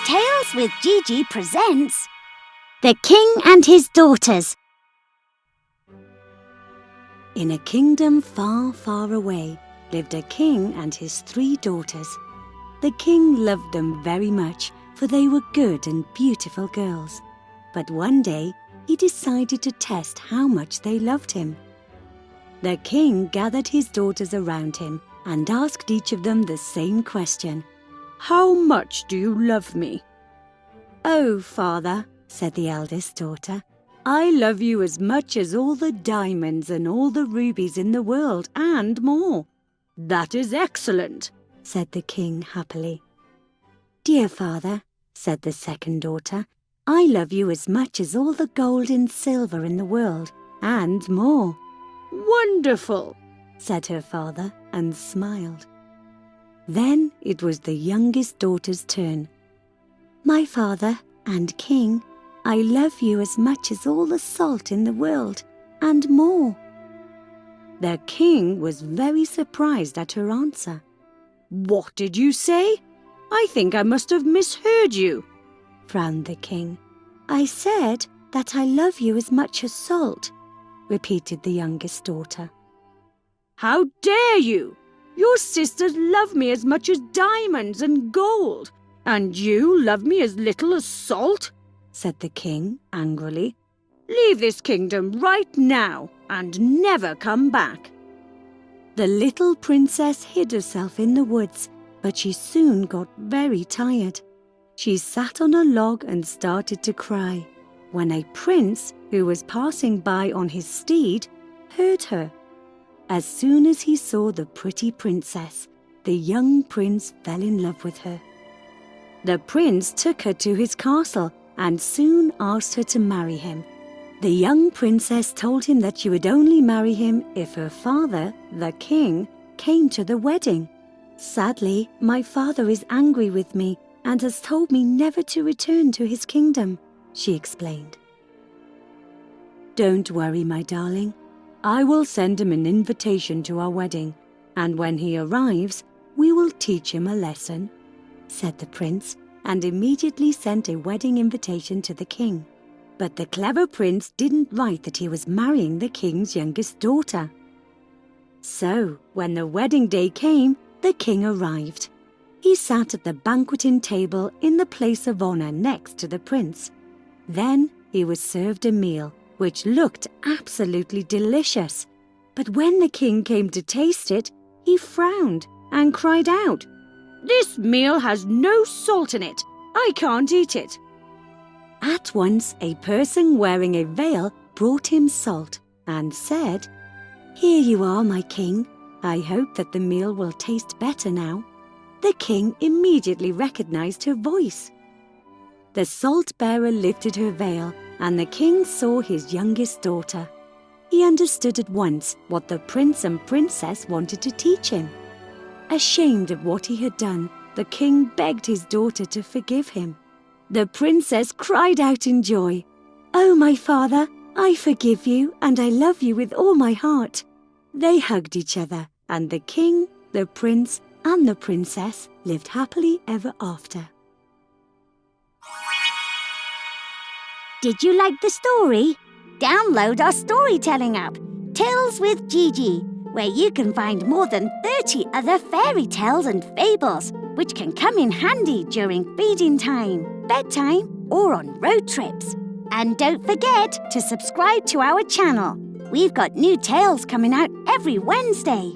Tales with GiGi presents The King and His Daughters. In a kingdom far, far away lived a king and his 3 daughters. The king loved them very much, for they were good and beautiful girls. But one day he decided to test how much they loved him. The king gathered his daughters around him and asked each of them the same question. "How much do you love me?" "Oh, father," said the eldest daughter, "I love you as much as all the diamonds and all the rubies in the world, and more." "That is excellent," said the king happily. "Dear father," said the second daughter, "I love you as much as all the gold and silver in the world, and more." "Wonderful," said her father and smiled. Then it was the youngest daughter's turn. "My father and king, I love you as much as all the salt in the world, and more." The king was very surprised at her answer. "What did you say? I think I must have misheard you," frowned the king. "I said that I love you as much as salt," repeated the youngest daughter. "How dare you? Your sisters love me as much as diamonds and gold, and you love me as little as salt," said the king angrily. "Leave this kingdom right now and never come back." The little princess hid herself in the woods, but she soon got very tired. She sat on a log and started to cry, when a prince who was passing by on his steed heard her. As soon as he saw the pretty princess, the young prince fell in love with her. The prince took her to his castle and soon asked her to marry him. The young princess told him that she would only marry him if her father, the king, came to the wedding. "Sadly, my father is angry with me and has told me never to return to his kingdom," she explained. "Don't worry, my darling. I will send him an invitation to our wedding, and when he arrives, we will teach him a lesson," said the prince, and immediately sent a wedding invitation to the king. But the clever prince didn't write that he was marrying the king's youngest daughter. So, when the wedding day came, the king arrived. He sat at the banqueting table in the place of honor next to the prince. Then he was served a meal, which looked absolutely delicious. But when the king came to taste it, he frowned and cried out, "This meal has no salt in it. I can't eat it." At once, a person wearing a veil brought him salt and said, "Here you are, my king. I hope that the meal will taste better now." The king immediately recognized her voice. The salt-bearer lifted her veil, and the king saw his youngest daughter. He understood at once what the prince and princess wanted to teach him. Ashamed of what he had done, the king begged his daughter to forgive him. The princess cried out in joy, "Oh, my father, I forgive you and I love you with all my heart." They hugged each other, and the king, the prince, and the princess lived happily ever after. Did you like the story? Download our storytelling app, Tales with GiGi, where you can find more than 30 other fairy tales and fables, which can come in handy during feeding time, bedtime, or on road trips. And don't forget to subscribe to our channel. We've got new tales coming out every Wednesday.